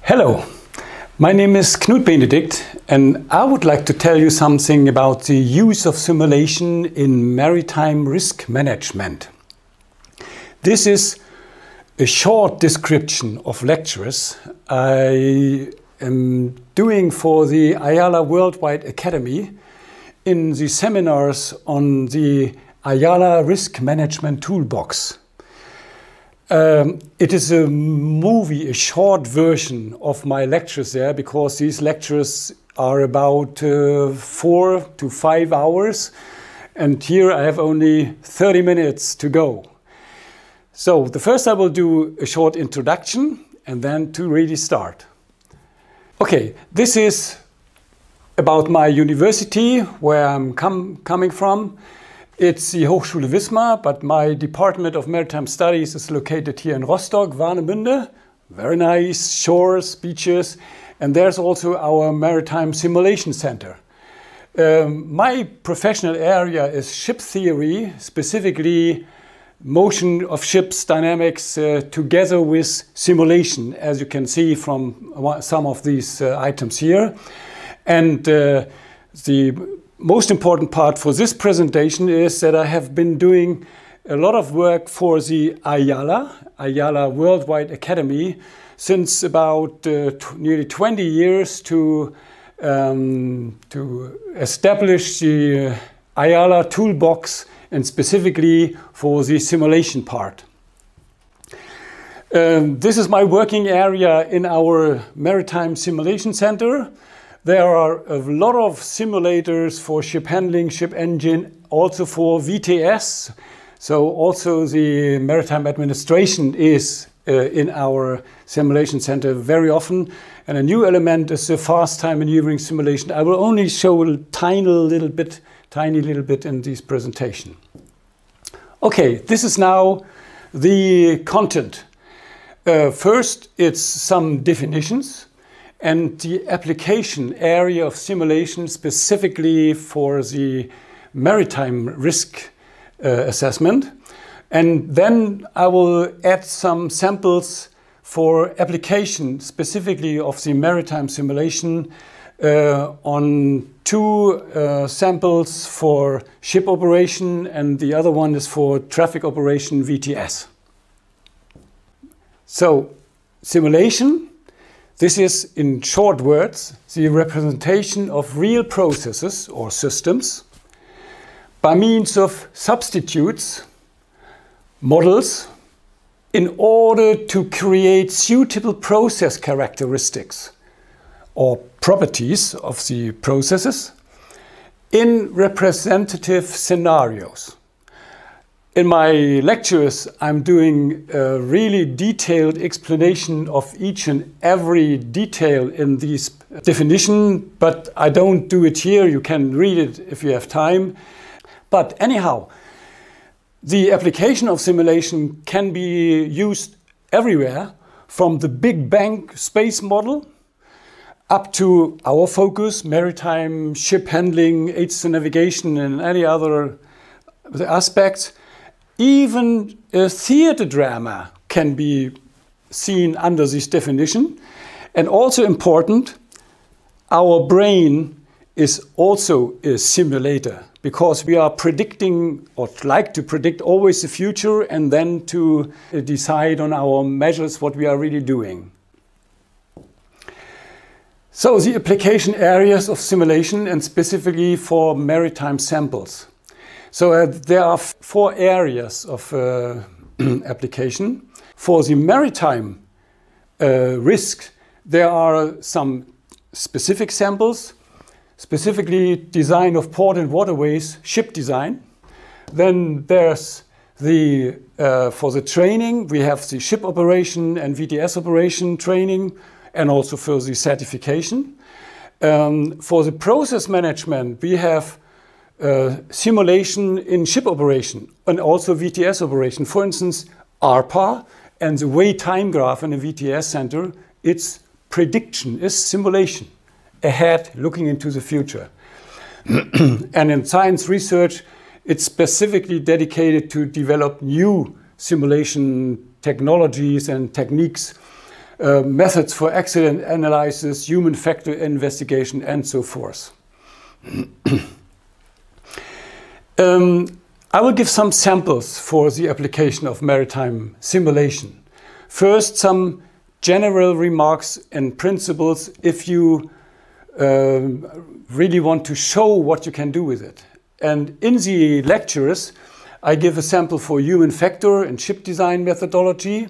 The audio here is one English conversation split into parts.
Hello, my name is Knud Benedict and I would like to tell you something about the use of simulation in maritime risk management. This is a short description of lectures I am doing for the IALA World Wide Academy in the seminars on the IALA Risk Management Toolbox. It is a movie, a short version of my lectures there, because these lectures are about 4 to 5 hours, and here I have only 30 minutes to go. So the first I will do a short introduction and then to really start. Okay, this is about my university, where I'm coming from. It's the Hochschule Wismar, but my Department of Maritime Studies is located here in Rostock, Warnemünde. Very nice shores, beaches, and there's also our Maritime Simulation Center. My professional area is ship theory, specifically motion of ships, dynamics, together with simulation, as you can see from some of these items here. And the most important part for this presentation is that I have been doing a lot of work for the IALA World Wide Academy since about nearly 20 years to establish the IALA Toolbox, and specifically for the simulation part. This is my working area in our Maritime Simulation Center. There are a lot of simulators for ship handling, ship engine, also for VTS. So also the Maritime Administration is in our simulation center very often. And a new element is the fast time maneuvering simulation. I will only show a tiny little bit in this presentation. Okay, this is now the content. First, it's some definitions and the application area of simulation specifically for the maritime risk assessment. And then I will add some samples for application specifically of the maritime simulation on two samples for ship operation, and the other one is for traffic operation VTS. So, simulation. This is, in short words, the representation of real processes or systems by means of substitutes, models, in order to create suitable process characteristics or properties of the processes in representative scenarios. In my lectures, I'm doing a really detailed explanation of each and every detail in this definition, but I don't do it here. You can read it if you have time. But anyhow, the application of simulation can be used everywhere, from the Big Bang space model up to our focus, maritime ship handling, aids to navigation, and any other aspects. Even a theater drama can be seen under this definition. And also important, our brain is also a simulator, because we are predicting, or like to predict, always the future, and then to decide on our measures what we are really doing. So the application areas of simulation, and specifically for maritime samples. So there are 4 areas of application. For the maritime risk, there are some specific samples, specifically design of port and waterways, ship design. Then there's the, for the training, we have the ship operation and VTS operation training, and also for the certification. For the process management, we have simulation in ship operation and also VTS operation. For instance, ARPA and the way time graph in a VTS center, its prediction is simulation, ahead, looking into the future. And in science research, it's specifically dedicated to develop new simulation technologies and techniques methods for accident analysis, human factor investigation, and so forth. I will give some samples for the application of maritime simulation. First, some general remarks and principles if you really want to show what you can do with it. And in the lectures, I give a sample for human factor and ship design methodology.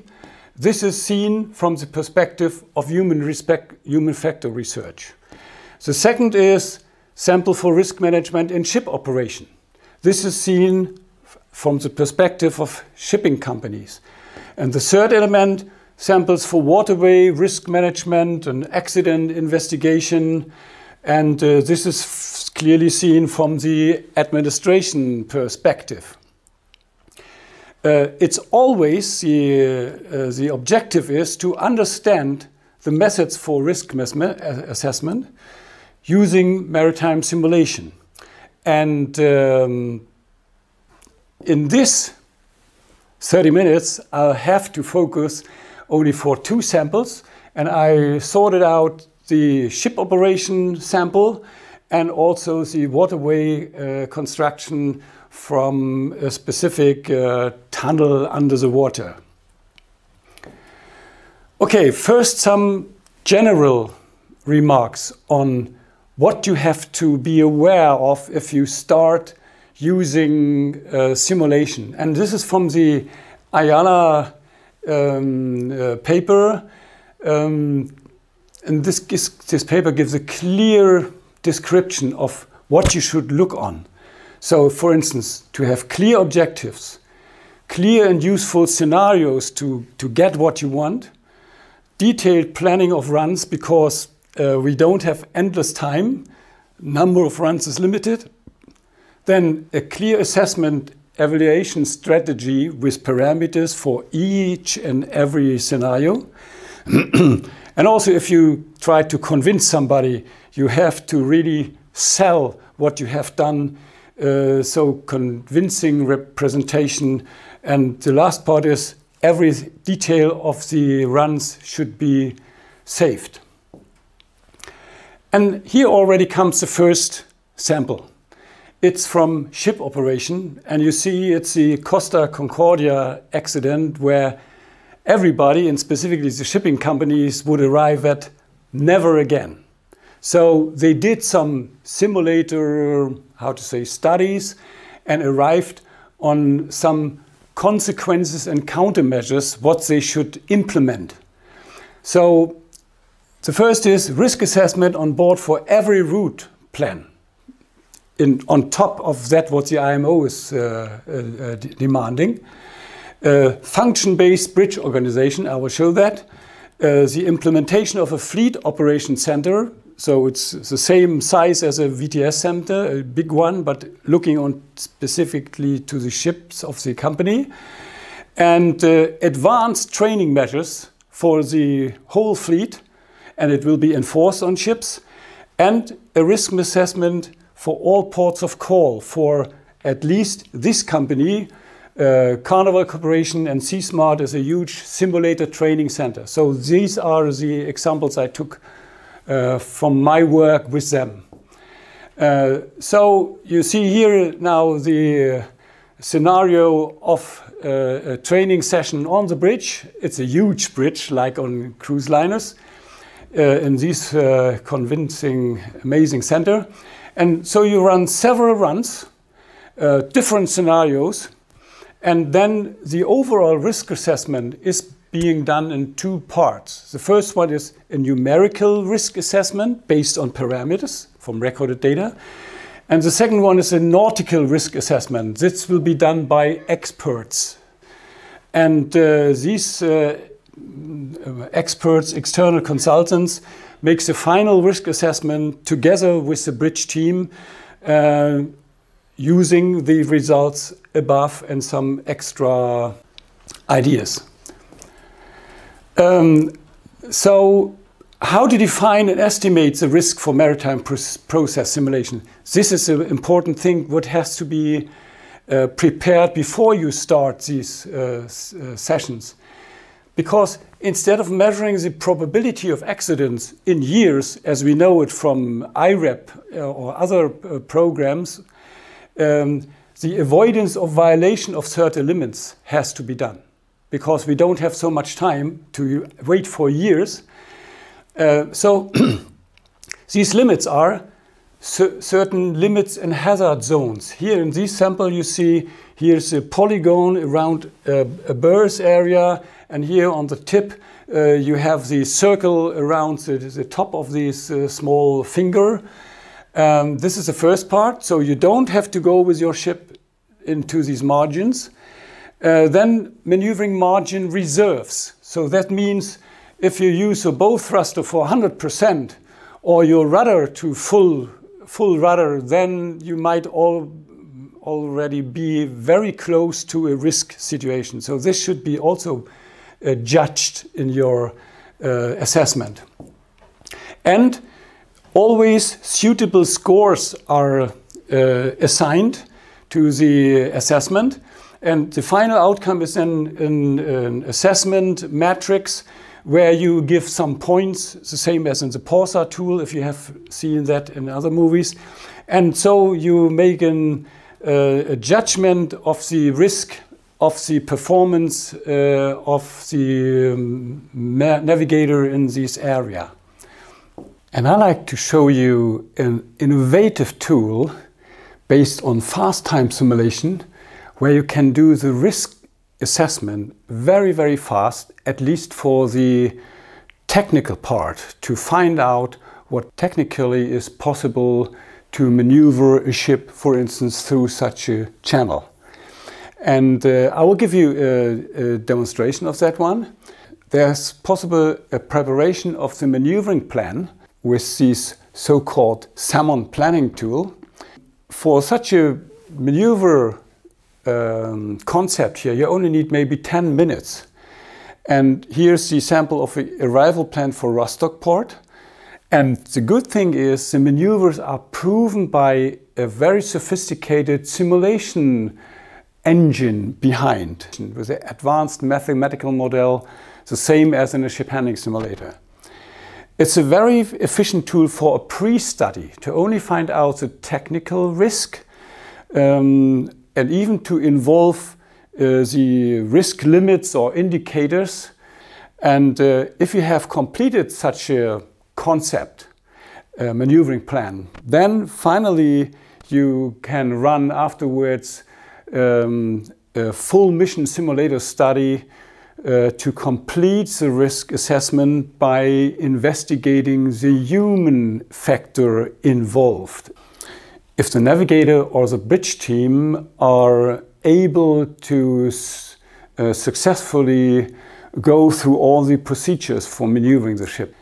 This is seen from the perspective of human factor research. The second is sample for risk management in ship operation. This is seen from the perspective of shipping companies. And the third element, samples for waterway risk management and accident investigation. And this is clearly seen from the administration perspective. It's always the objective is to understand the methods for risk assessment using maritime simulation. And in this 30 minutes, I'll have to focus only for 2 samples. And I sorted out the ship operation sample and also the waterway construction from a specific tunnel under the water. Okay, first some general remarks on what you have to be aware of if you start using simulation. And this is from the IALA paper. And this paper gives a clear description of what you should look on. So, for instance, to have clear objectives, clear and useful scenarios to get what you want, detailed planning of runs because we don't have endless time, number of runs is limited, then a clear assessment evaluation strategy with parameters for each and every scenario. And also if you try to convince somebody, you have to really sell what you have done. So convincing representation. And the last part is every detail of the runs should be saved. And here already comes the first sample. It's from ship operation, and you see it's the Costa Concordia accident where everybody, and specifically the shipping companies, would arrive at never again. So they did some simulator, studies and arrived on some consequences and countermeasures, what they should implement. So the first is risk assessment on board for every route plan. On top of that, what the IMO is demanding. Function-based bridge organization, I will show that. The implementation of a fleet operation center. So it's the same size as a VTS center, a big one, but looking on specifically to the ships of the company. And advanced training measures for the whole fleet, and it will be enforced on ships. And a risk assessment for all ports of call for at least this company. Carnival Corporation and C-Smart is a huge simulator training center. So these are the examples I took from my work with them. So you see here now the scenario of a training session on the bridge. It's a huge bridge like on cruise liners in this convincing, amazing center. And so you run several runs, different scenarios, and then the overall risk assessment is being done in 2 parts. The first one is a numerical risk assessment based on parameters from recorded data. And the second one is a nautical risk assessment. This will be done by experts. And these experts, external consultants, makes the final risk assessment together with the bridge team using the results above and some extra ideas. So how to define and estimate the risk for maritime process simulation? This is an important thing what has to be prepared before you start these sessions. Because instead of measuring the probability of accidents in years, as we know it from IWRAP or other programs, the avoidance of violation of certain limits has to be done, because we don't have so much time to wait for years. So these limits are certain limits and hazard zones. Here in this sample you see here's a polygon around a burst area, and here on the tip you have the circle around the top of this small finger. This is the first part, so you don't have to go with your ship into these margins. Then maneuvering margin reserves. So that means if you use a bow thruster for 100% or your rudder to full rudder, then you might already be very close to a risk situation. So this should be also judged in your assessment. And always suitable scores are assigned to the assessment. And the final outcome is then an assessment matrix where you give some points, the same as in the PAWSA tool, if you have seen that in other movies. And so you make a judgment of the risk of the performance of the navigator in this area. And I like to show you an innovative tool based on fast time simulation, where you can do the risk assessment very, very fast, at least for the technical part, to find out what technically is possible to maneuver a ship, for instance, through such a channel. And I will give you a demonstration of that one. There's possible a preparation of the maneuvering plan with this so-called SAMMON planning tool. For such a maneuver concept here, you only need maybe 10 minutes. And here's the sample of the arrival plan for Rostock Port. And the good thing is the maneuvers are proven by a very sophisticated simulation engine behind, with an advanced mathematical model, the same as in a ship handling simulator. It's a very efficient tool for a pre-study, to only find out the technical risk, and even to involve the risk limits or indicators. And if you have completed such a concept, maneuvering plan, then finally you can run afterwards a full mission simulator study to complete the risk assessment by investigating the human factor involved. If the navigator or the bridge team are able to successfully go through all the procedures for maneuvering the ship.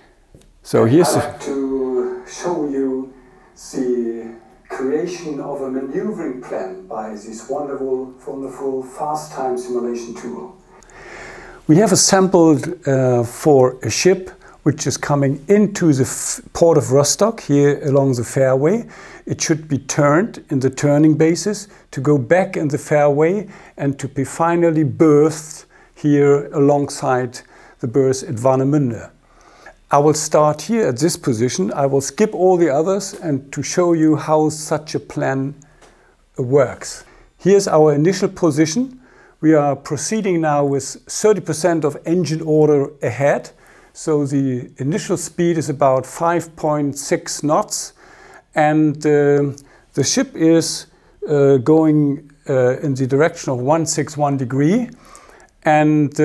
So here's I'd like to show you the creation of a maneuvering plan by this wonderful fast time simulation tool. We have a sample for a ship which is coming into the port of Rostock here along the fairway. It should be turned in the turning basis to go back in the fairway and to be finally berthed here alongside the berth at Warnemünde. I will start here at this position. I will skip all the others and to show you how such a plan works. Here's our initial position. We are proceeding now with 30% of engine order ahead. So the initial speed is about 5.6 knots. And the ship is going in the direction of 161 degree. And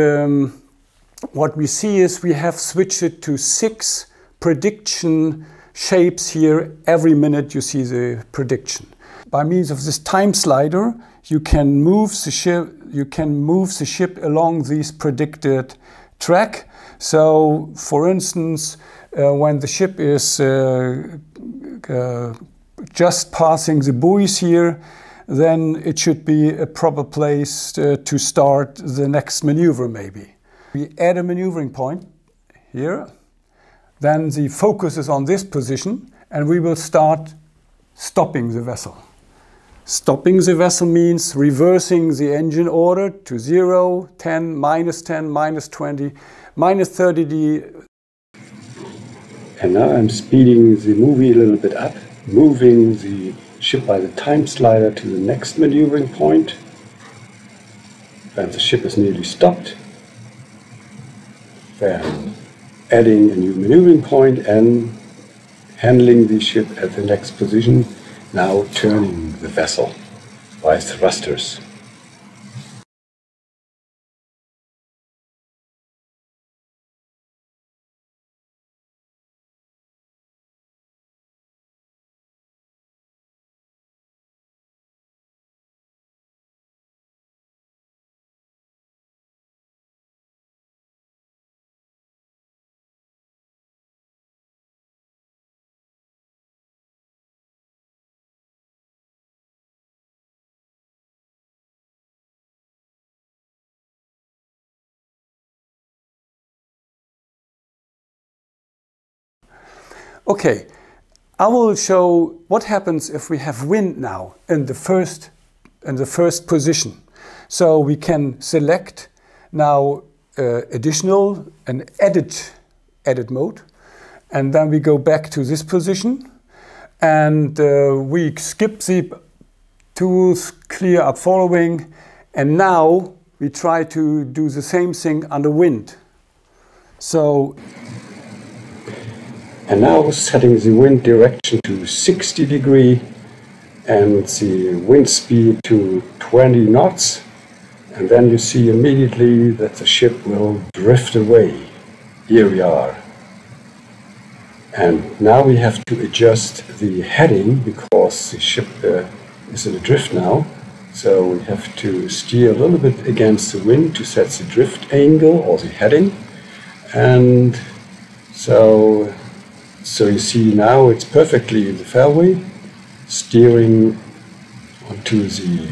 what we see is we have switched it to 6 prediction shapes here. Every minute you see the prediction. By means of this time slider, you can move the ship along this predicted track. So, for instance, when the ship is just passing the buoys here, then it should be a proper place to start the next maneuver maybe. We add a maneuvering point here, then the focus is on this position and we will start stopping the vessel. Stopping the vessel means reversing the engine order to 0, 10, minus 20, minus 30. And now I'm speeding the movie a little bit up, moving the ship by the time slider to the next maneuvering point. When the ship is nearly stopped, then adding a new maneuvering point and handling the ship at the next position. Now turning the vessel by thrusters. Okay, I will show what happens if we have wind now in the first position. So we can select now additional and edit mode, and then we go back to this position, and we skip the tools, clear up following, and now we try to do the same thing under wind. So. And now setting the wind direction to 60 degrees and the wind speed to 20 knots. And then you see immediately that the ship will drift away. Here we are. And now we have to adjust the heading because the ship is in a drift now. So we have to steer a little bit against the wind to set the drift angle or the heading. And so you see now it's perfectly in the fairway, steering onto the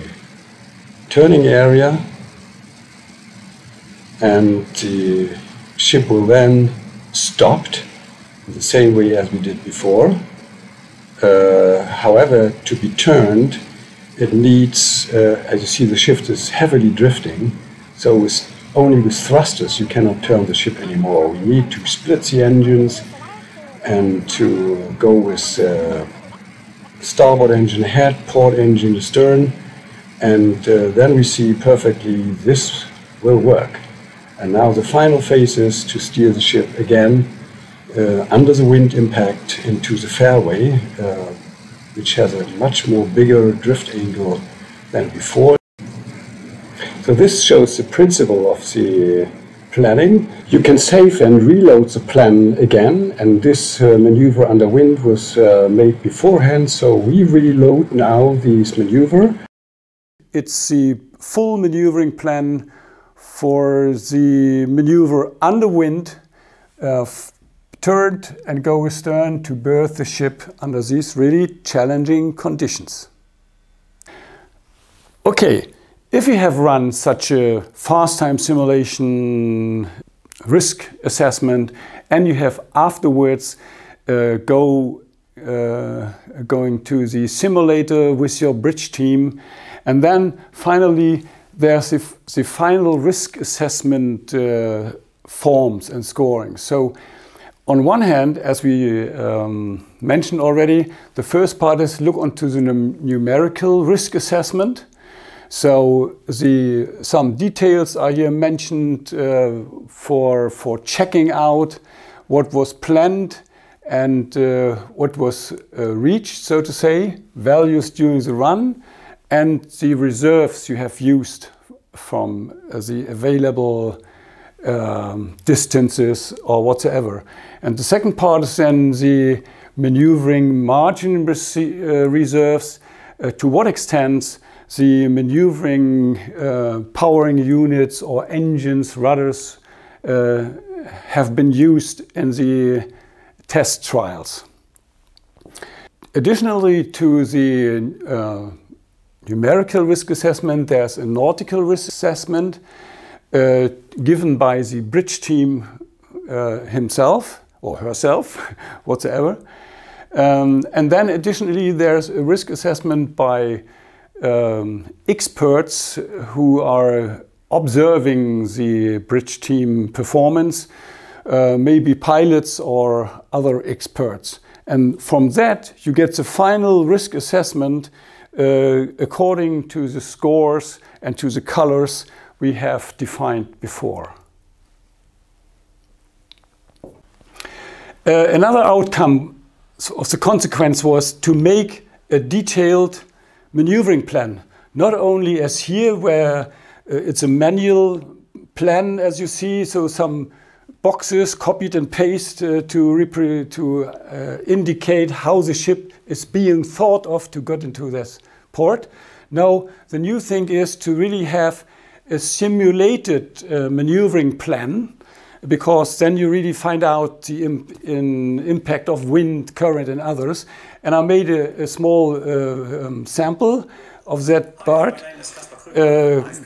turning area, and the ship will then stop in the same way as we did before. However, to be turned, it needs, as you see, the ship is heavily drifting, so only with thrusters you cannot turn the ship anymore. We need to split the engines and to go with starboard engine head, port engine stern, and then we see perfectly this will work. And now the final phase is to steer the ship again under the wind impact into the fairway, which has a much more bigger drift angle than before. So this shows the principle of the planning. You can save and reload the plan again, and this maneuver under wind was made beforehand, so we reload now this maneuver. It's the full maneuvering plan for the maneuver under wind, turn and go astern to berth the ship under these really challenging conditions. Okay. If you have run such a fast time simulation risk assessment and you have afterwards going to the simulator with your bridge team, and then finally there's the final risk assessment forms and scoring. So on one hand, as we mentioned already, the first part is look onto the numerical risk assessment. So some details are here mentioned for checking out what was planned and what was reached, so to say, values during the run, and the reserves you have used from the available distances or whatsoever. And the second part is then the maneuvering margin reserves, to what extent the maneuvering powering units or engines, rudders have been used in the test trials. Additionally to the numerical risk assessment, there's a nautical risk assessment given by the bridge team himself or herself, whatsoever. And then additionally there's a risk assessment by experts who are observing the bridge team performance, maybe pilots or other experts. And from that, you get the final risk assessment according to the scores and to the colors we have defined before. Another outcome of the consequence was to make a detailed maneuvering plan, not only as here where it's a manual plan, as you see, so some boxes copied and pasted to indicate how the ship is being thought of to get into this port. Now, the new thing is to really have a simulated maneuvering plan, because then you really find out the impact of wind, current, and others. And I made a small sample of that part.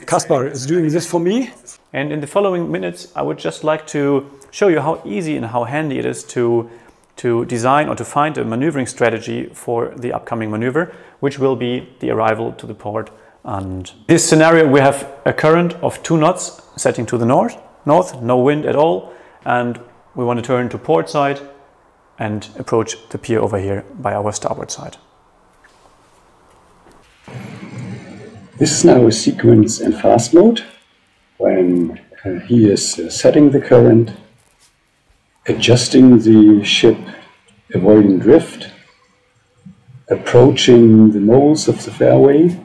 Kaspar is doing this for me. And in the following minutes, I would just like to show you how easy and how handy it is to design or to find a maneuvering strategy for the upcoming maneuver, which will be the arrival to the port. And this scenario, we have a current of 2 knots setting to the north, no wind at all, and we want to turn to port side and approach the pier over here by our starboard side. This is now a sequence in fast mode, when he is setting the current, adjusting the ship, avoiding drift, approaching the moles of the fairway,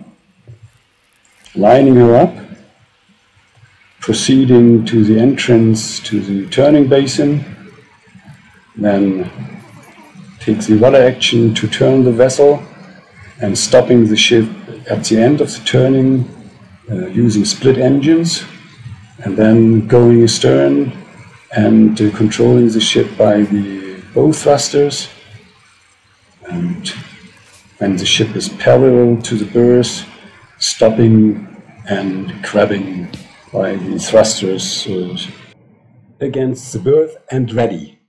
lining her up, proceeding to the entrance to the turning basin, then takes the rudder action to turn the vessel and stopping the ship at the end of the turning using split engines, and then going astern and controlling the ship by the bow thrusters. And when the ship is parallel to the berth, stopping and grabbing by the thrusters against the berth and ready.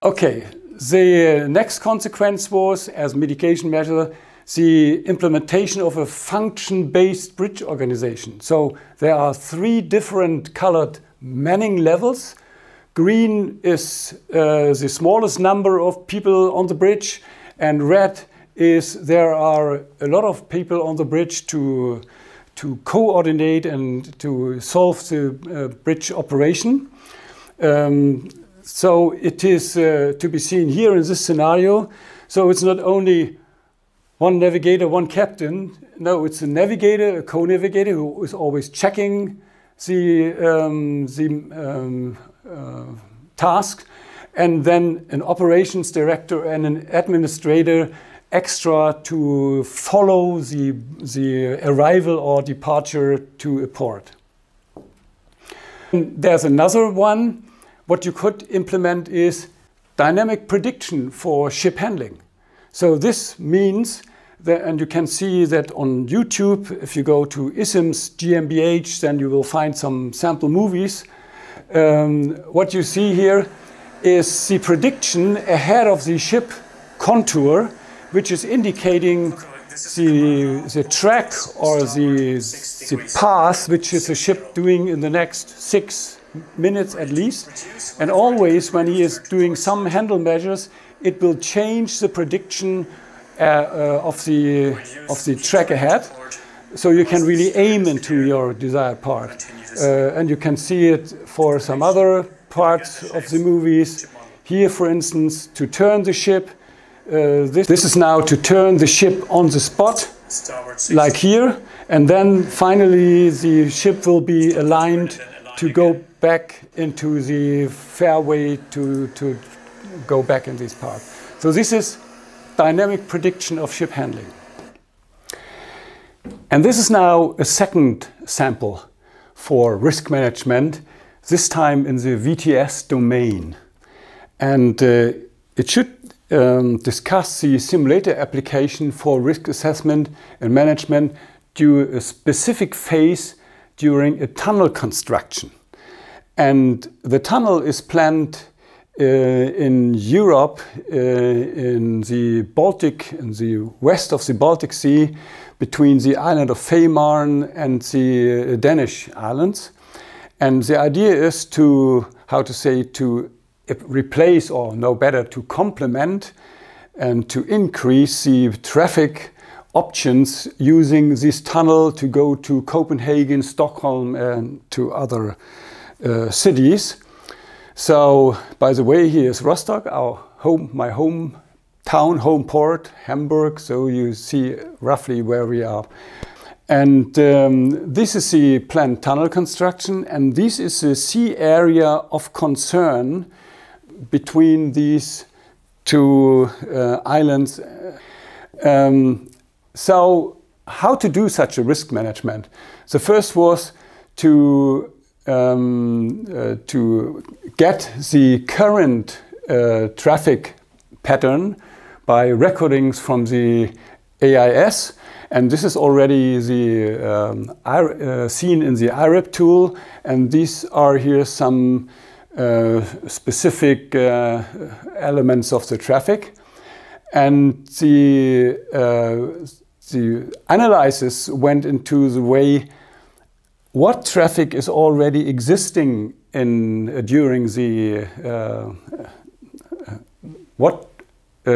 Okay, the next consequence was, as mitigation measure, the implementation of a function-based bridge organization. So there are 3 different colored manning levels. Green is the smallest number of people on the bridge, and red is there are a lot of people on the bridge to coordinate and to solve the bridge operation. So it is to be seen here in this scenario. So it's not only one navigator, one captain. No, it's a navigator, a co-navigator who is always checking the task, and then an operations director and an administrator extra to follow the arrival or departure to a port. And there's another one. What you could implement is dynamic prediction for ship handling. So this means that, and you can see that on YouTube, if you go to ISIM's GmbH, then you will find some sample movies. What you see here is the prediction ahead of the ship contour, which is indicating the track or the path which is the ship doing in the next 6 minutes at least. And always when he is doing some handle measures, it will change the prediction of the track ahead, so you can really aim into your desired part. And you can see it for some other parts of the movies. Here, for instance, to turn the ship. This is now to turn the ship on the spot, like here, and then finally the ship will be aligned to go back into the fairway to go back in this part. So this is dynamic prediction of ship handling. And this is now a second sample for risk management, this time in the VTS domain. And it should discuss the simulator application for risk assessment and management to a specific phase during a tunnel construction. And the tunnel is planned in Europe, in the Baltic, in the west of the Baltic Sea, between the island of Fehmarn and the Danish islands. And the idea is to, how to say, to replace, or no better, to complement and to increase the traffic options using this tunnel to go to Copenhagen, Stockholm, and to other cities. So, by the way, here is Rostock, my hometown, home port, Hamburg. So you see roughly where we are. And this is the planned tunnel construction, and this is the sea area of concern between these two islands. So how to do such a risk management? The first was to get the current traffic pattern by recordings from the AIS, and this is already the seen in the IWRAP tool, and these are here some specific elements of the traffic. And the analysis went into the way what traffic is already existing during the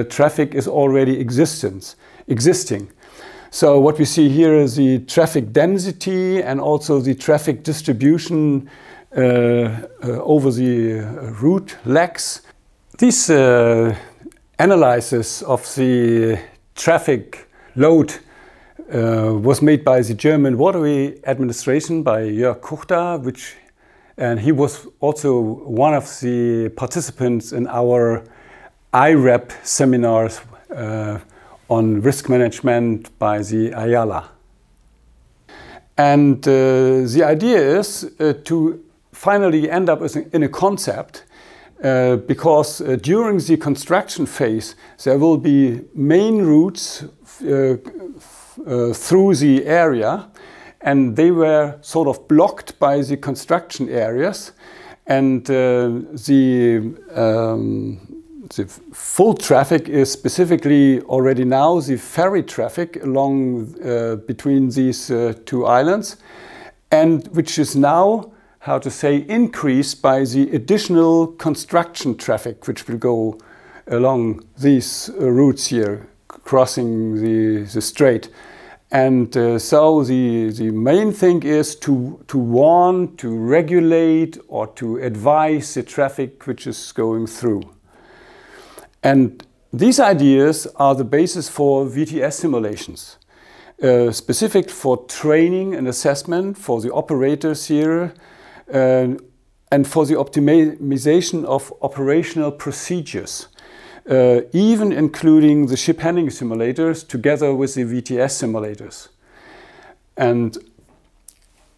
traffic is already existing. So what we see here is the traffic density and also the traffic distribution over the route legs. This analysis of the traffic load was made by the German Waterway Administration by Jörg Kuchta, and he was also one of the participants in our IWRAP seminars on risk management by the IALA. And the idea is to finally end up in a concept, because during the construction phase there will be main routes through the area, and they were sort of blocked by the construction areas, and the full traffic is specifically already now the ferry traffic along between these two islands, and which is now, how to say, increased by the additional construction traffic which will go along these routes here, crossing the strait. And so the main thing is to warn, to regulate, or to advise the traffic which is going through. And these ideas are the basis for VTS simulations, specific for training and assessment for the operators here, and for the optimization of operational procedures, even including the ship handling simulators together with the VTS simulators. And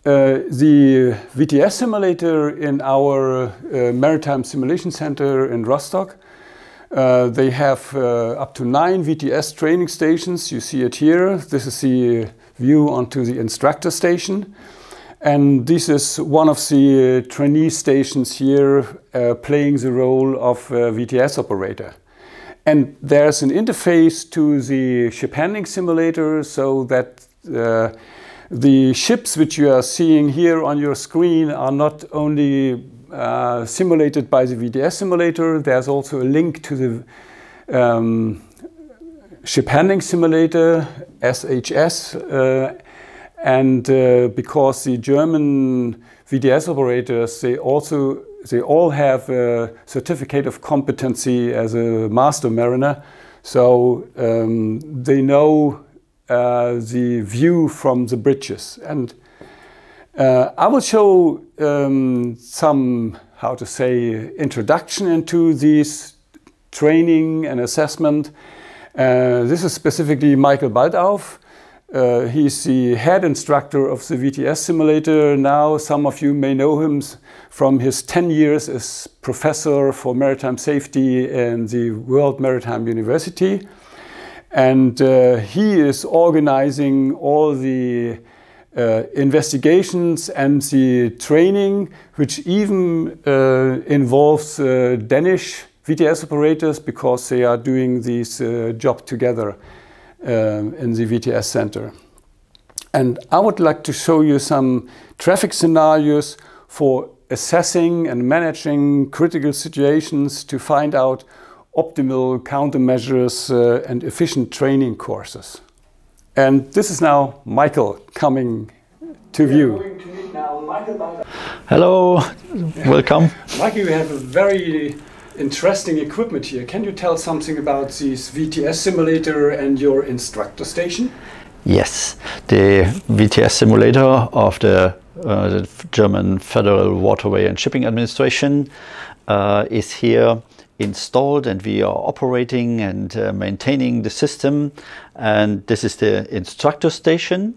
the VTS simulator in our Maritime Simulation Center in Rostock, they have up to 9 VTS training stations. You see it here. This is the view onto the instructor station. And this is one of the trainee stations here playing the role of VTS operator. And there's an interface to the ship handling simulator, so that the ships which you are seeing here on your screen are not only simulated by the VTS simulator, there's also a link to the ship handling simulator, SHS, and because the German VTS operators, they all have a certificate of competency as a master mariner, so they know the view from the bridges. And I will show some, how to say, introduction into this training and assessment. This is specifically Michael Baldauf. He's the head instructor of the VTS simulator now. Some of you may know him from his 10 years as professor for maritime safety in the World Maritime University. And he is organizing all the investigations and the training, which even involves Danish VTS operators, because they are doing this job together in the VTS center. And I would like to show you some traffic scenarios for assessing and managing critical situations to find out optimal countermeasures and efficient training courses. And this is now Michael coming to view. We're going to meet now Michael. Hello, welcome. Michael, you have a very interesting equipment here. Can you tell something about this VTS simulator and your instructor station? Yes, the VTS simulator of the German Federal Waterway and Shipping Administration is here installed, and we are operating and maintaining the system. And this is the instructor station,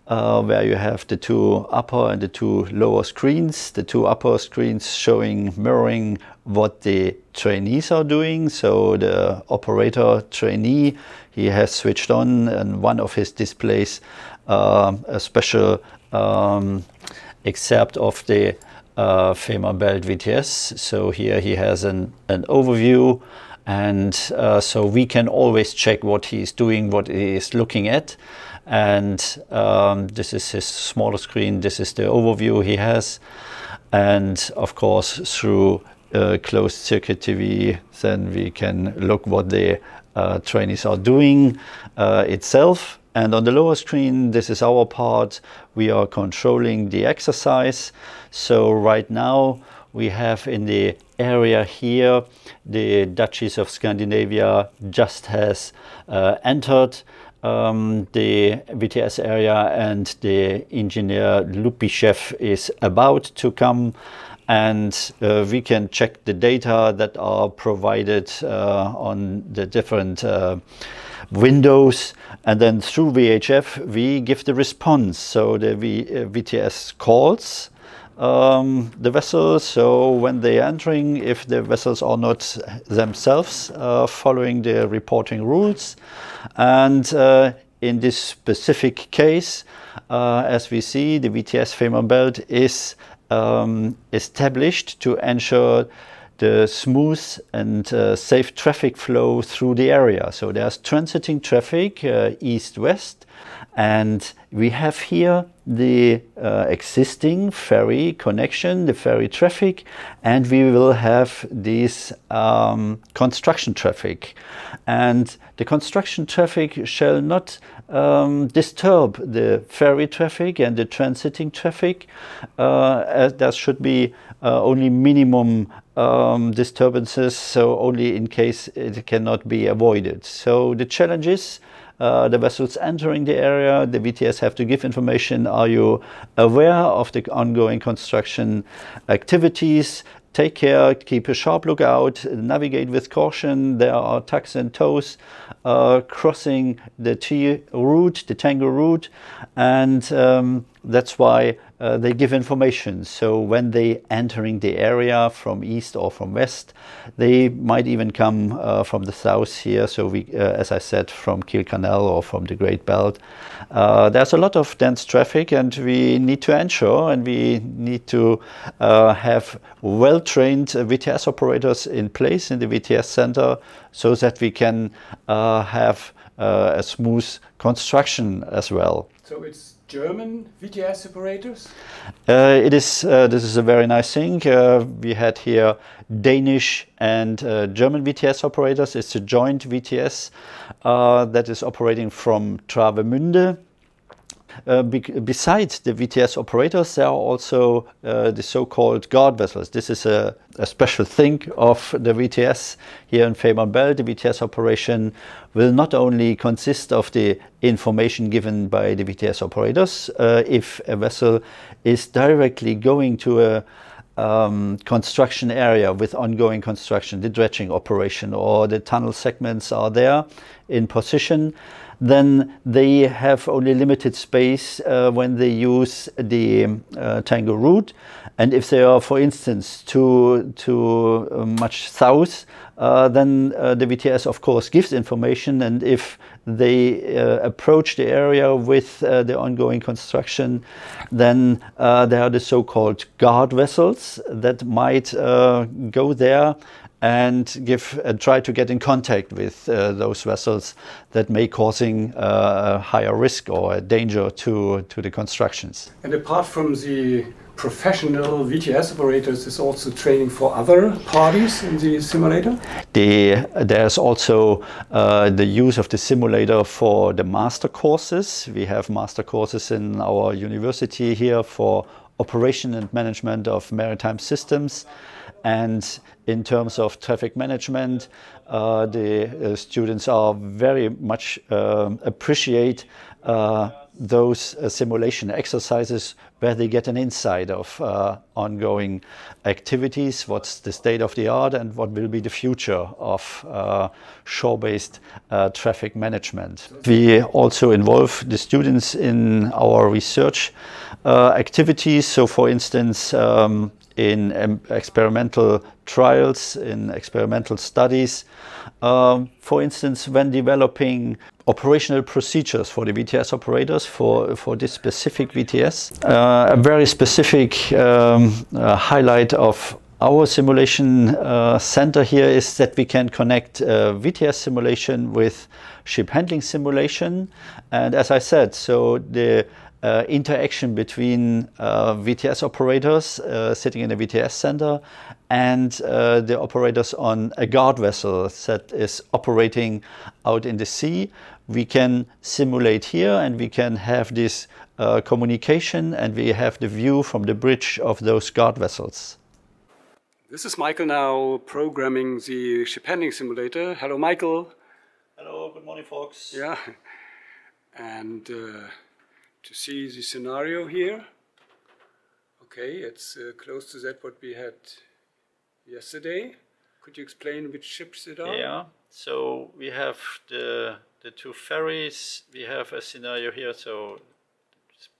where you have the two upper and the two lower screens. The two upper screens showing, mirroring what the trainees are doing. So the operator trainee, he has switched on, and one of his displays a special excerpt of the Fehmarnbelt VTS. So here he has an overview, and so we can always check what he is doing, what he is looking at. And this is his smaller screen, this is the overview he has. And of course, through closed circuit TV, then we can look what the trainees are doing itself. And on the lower screen, this is our part. We are controlling the exercise. So right now we have in the area here, the Duchies of Scandinavia just has entered the VTS area, and the engineer Lupichev is about to come, and we can check the data that are provided on the different windows, and then through VHF we give the response. So the VTS calls the vessels, so when they are entering, if the vessels are not themselves following the reporting rules. And in this specific case, as we see, the VTS Fehmarnbelt is established to ensure the smooth and safe traffic flow through the area. So there's transiting traffic east-west, and we have here the existing ferry connection, the ferry traffic, and we will have this construction traffic. And the construction traffic shall not disturb the ferry traffic and the transiting traffic. There should be only minimum disturbances, so only in case it cannot be avoided. So the challenge is the vessels entering the area, the VTS have to give information. Are you aware of the ongoing construction activities? Take care, keep a sharp lookout, navigate with caution. There are tucks and tows crossing the T route, the Tango route, and that's why they give information. So when they entering the area from east or from west, they might even come from the south here. So we, as I said, from Kiel Canal or from the Great Belt. There's a lot of dense traffic, and we need to ensure, and we need to have well-trained VTS operators in place in the VTS center, so that we can have a smooth construction as well. So it's German VTS operators? It is. This is a very nice thing. We had here Danish and German VTS operators. It's a joint VTS that is operating from Travemünde. Besides the VTS operators, there are also the so-called guard vessels. This is a special thing of the VTS here in Fehmarnbelt. The VTS operation will not only consist of the information given by the VTS operators. If a vessel is directly going to a construction area with ongoing construction, the dredging operation or the tunnel segments are there in position, then they have only limited space when they use the Tango route. And if they are, for instance, too much south, then the VTS, of course, gives information. And if they approach the area with the ongoing construction, then there are the so-called guard vessels that might go there and try to get in contact with those vessels that may causing a higher risk or a danger to the constructions. And apart from the professional VTS operators, is also training for other parties in the simulator? There's also the use of the simulator for the master courses. We have master courses in our university here for operation and management of maritime systems. And in terms of traffic management, the students are very much appreciate those simulation exercises where they get an insight of ongoing activities, what's the state of the art and what will be the future of shore-based traffic management. We also involve the students in our research activities. So for instance, in experimental trials, in experimental studies. For instance, when developing operational procedures for the VTS operators for this specific VTS. A very specific highlight of our simulation center here is that we can connect VTS simulation with ship handling simulation. And as I said, so the interaction between VTS operators sitting in a VTS center and the operators on a guard vessel that is operating out in the sea. We can simulate here and we can have this communication, and we have the view from the bridge of those guard vessels. This is Michael now programming the ship handling simulator. Hello, Michael. Hello, good morning, folks. Yeah, and to see the scenario here. Okay, it's close to that what we had yesterday. Could you explain which ships it are? Yeah, so we have the two ferries. We have a scenario here, so just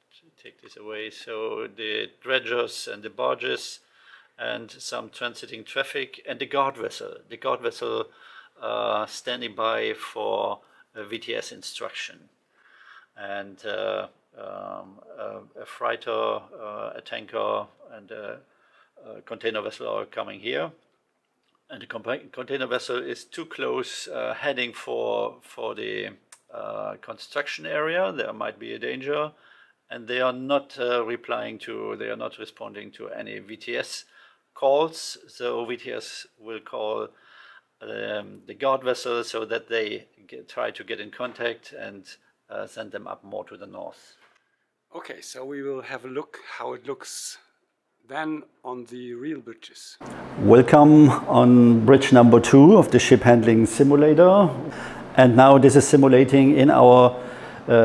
take this away. So the dredgers and the barges and some transiting traffic and the guard vessel. The guard vessel standing by for VTS instruction. And a freighter, a tanker, and a container vessel are coming here. And the container vessel is too close, heading for the construction area. There might be a danger, and they are not they are not responding to any VTS calls. So VTS will call the guard vessel so that they try to get in contact and send them up more to the north. Okay, so we will have a look how it looks then on the real bridges. Welcome on bridge number 2 of the ship handling simulator. And now this is simulating in our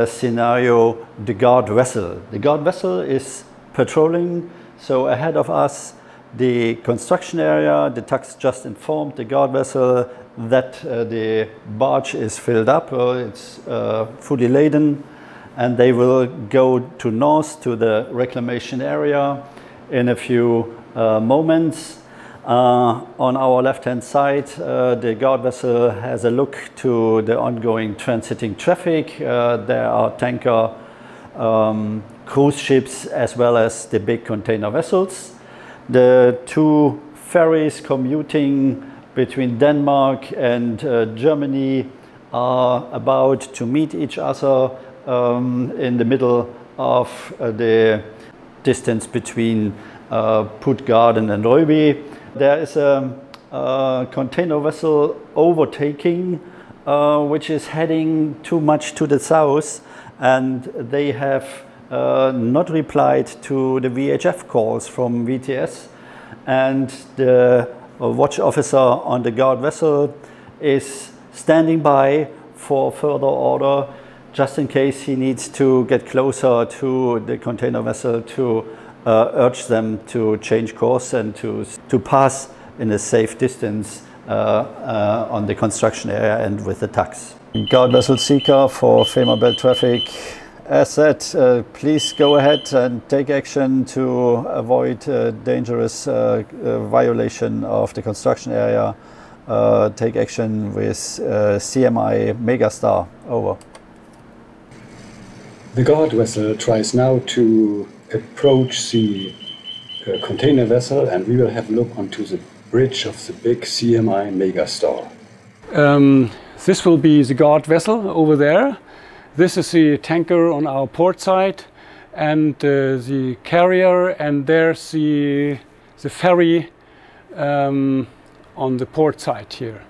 scenario the guard vessel. The guard vessel is patrolling, so ahead of us the construction area. The TUX just informed the guard vessel that the barge is filled up, or it's fully laden, and they will go to north to the reclamation area in a few moments. On our left-hand side, the guard vessel has a look to the ongoing transiting traffic. There are tanker, cruise ships, as well as the big container vessels. The two ferries commuting between Denmark and Germany are about to meet each other in the middle of the distance between Puttgarden and Rødby. There is a container vessel overtaking, which is heading too much to the south, and they have not replied to the VHF calls from VTS, and the watch officer on the guard vessel is standing by for further order, just in case he needs to get closer to the container vessel to urge them to change course and to pass in a safe distance on the construction area and with the tugs. Guard vessel seeker for FEMA belt traffic. As said, please go ahead and take action to avoid dangerous violation of the construction area. Take action with CMI Megastar. Over. The guard vessel tries now to approach the container vessel, and we will have a look onto the bridge of the big CMI Megastar. This will be the guard vessel over there. This is the tanker on our port side, and the carrier, and there's the ferry on the port side here.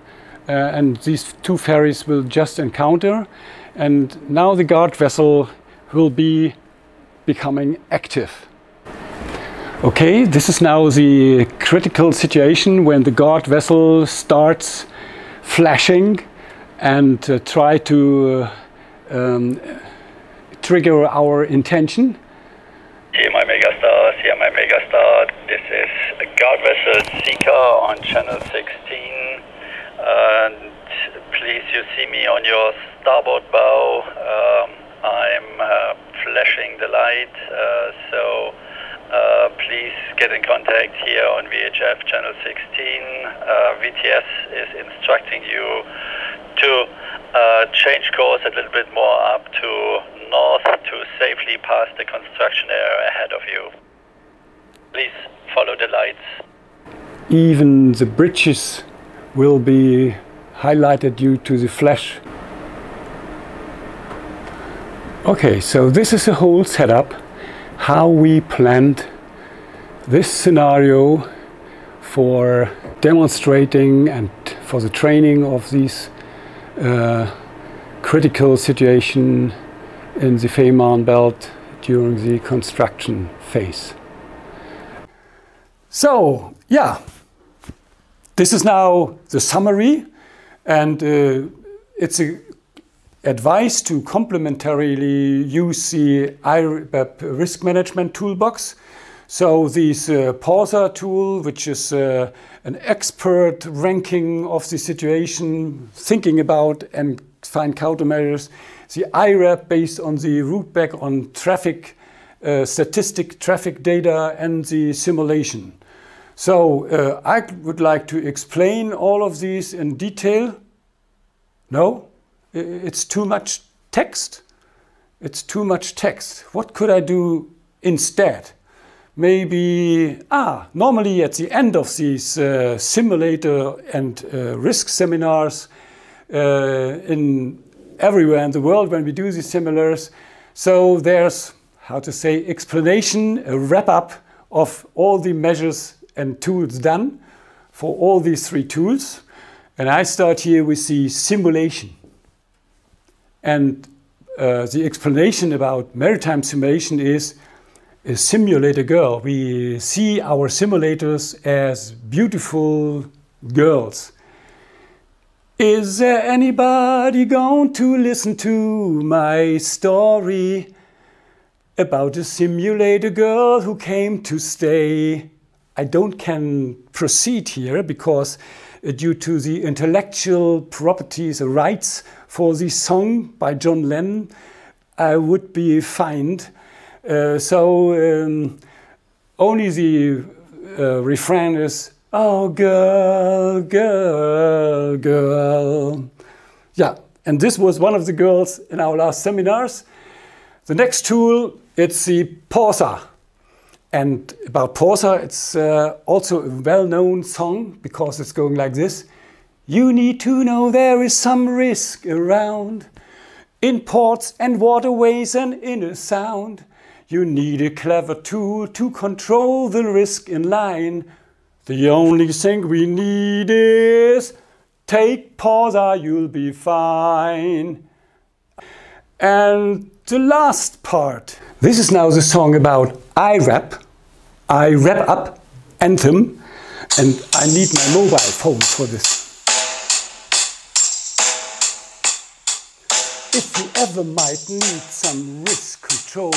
And these two ferries will just encounter, and now the guard vessel will be becoming active. Okay, this is now the critical situation when the guard vessel starts flashing and try to trigger our intention. CMI Megastar, this is a guard vessel seeker on channel 16, and please, you see me on your starboard bow. I'm flashing the light, so please get in contact here on VHF channel 16. VTS is instructing you to change course a little bit more up to north to safely pass the construction area ahead of you. Please follow the lights. Even the bridges will be highlighted due to the flash. Okay, so this is the whole setup, how we planned this scenario for demonstrating and for the training of these critical situation in the Fehmarn Belt during the construction phase. So, yeah, this is now the summary, and it's a advice to complementarily use the IWRAP Risk Management Toolbox. So this PAWSA tool, which is an expert ranking of the situation, thinking about and find countermeasures. The IWRAP based on the route back on traffic traffic data and the simulation. So I would like to explain all of these in detail. No? It's too much text. It's too much text. What could I do instead? Maybe, normally at the end of these simulator and risk seminars everywhere in the world when we do these seminars, so there's, how to say, explanation, a wrap-up of all the measures and tools done for all these three tools. And I start here with the simulation. And the explanation about maritime simulation is a simulator girl. We see our simulators as beautiful girls. Is there anybody going to listen to my story about a simulator girl who came to stay? I can proceed here because due to the intellectual properties, rights for this song by John Lennon, I would be fined. Only the refrain is, oh girl, girl, girl. Yeah, and this was one of the girls in our last seminars. The next tool, it's the PAWSA. And about PAWSA, it's also a well-known song because it's going like this. You need to know there is some risk around in ports and waterways and in a sound. You need a clever tool to control the risk in line. The only thing we need is take PAWSA, you'll be fine. And the last part. This is now the song about IWRAP. I wrap up anthem, and I need my mobile phone for this. If you ever might need some risk control,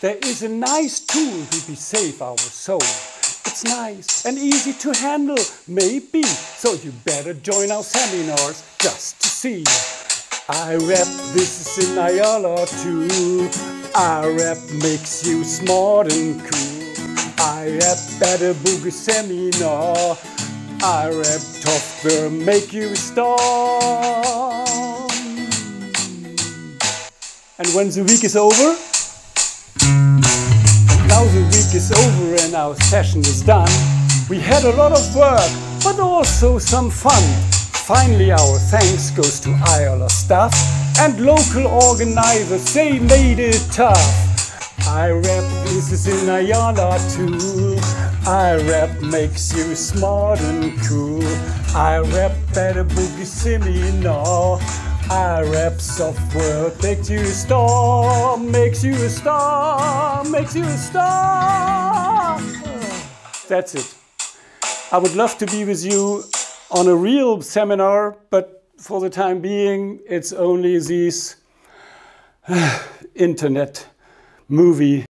there is a nice tool to be save our soul. It's it's nice and easy to handle, maybe. So you better join our seminars just to see. IWRAP, this is in IALA too. IWRAP makes you smart and cool. IWRAP better book a seminar. IWRAP software make you a star. And when the week is over, now the week is over and our session is done. We had a lot of work, but also some fun. Finally our thanks goes to IALA staff and local organizers, they made it tough. IWRAP, this is in IALA too. IWRAP makes you smart and cool. IWRAP better book a seminar. IWRAP software makes you a star, makes you a star, makes you a star. That's it. I would love to be with you on a real seminar, but for the time being, it's only these internet movie